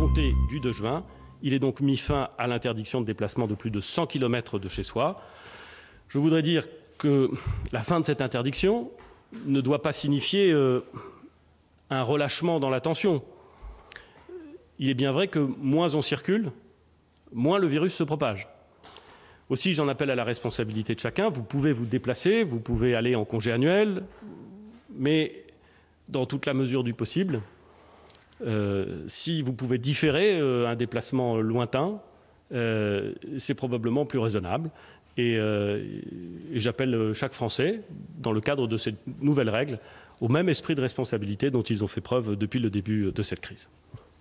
compter du 2 juin. Il est donc mis fin à l'interdiction de déplacement de plus de 100 km de chez soi. Je voudrais dire que la fin de cette interdiction ne doit pas signifier un relâchement dans la tension. Il est bien vrai que moins on circule, moins le virus se propage. Aussi, j'en appelle à la responsabilité de chacun. Vous pouvez vous déplacer, vous pouvez aller en congé annuel, mais dans toute la mesure du possible, si vous pouvez différer un déplacement lointain, c'est probablement plus raisonnable. Et j'appelle chaque Français, dans le cadre de ces nouvelles règles, au même esprit de responsabilité dont ils ont fait preuve depuis le début de cette crise.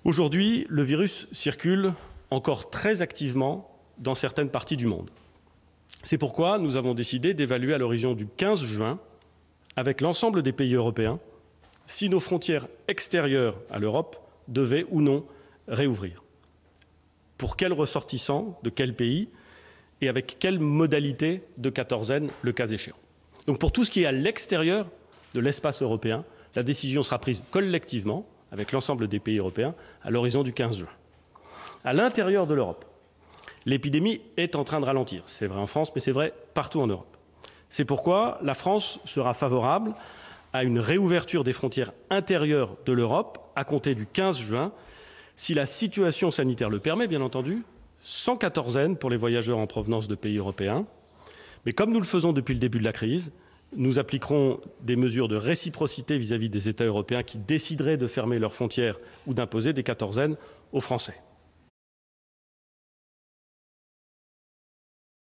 Aujourd'hui, le virus circule encore très activement dans certaines parties du monde. C'est pourquoi nous avons décidé d'évaluer à l'horizon du 15 juin, avec l'ensemble des pays européens, si nos frontières extérieures à l'Europe devaient ou non réouvrir. Pour quels ressortissants, de quel pays et avec quelle modalité de quatorzaine le cas échéant. Donc pour tout ce qui est à l'extérieur de l'espace européen, la décision sera prise collectivement avec l'ensemble des pays européens à l'horizon du 15 juin. À l'intérieur de l'Europe, l'épidémie est en train de ralentir. C'est vrai en France, mais c'est vrai partout en Europe. C'est pourquoi la France sera favorable à une réouverture des frontières intérieures de l'Europe à compter du 15 juin, si la situation sanitaire le permet, bien entendu, sans quatorzaine pour les voyageurs en provenance de pays européens. Mais comme nous le faisons depuis le début de la crise, nous appliquerons des mesures de réciprocité vis-à-vis des États européens qui décideraient de fermer leurs frontières ou d'imposer des quatorzaines aux Français.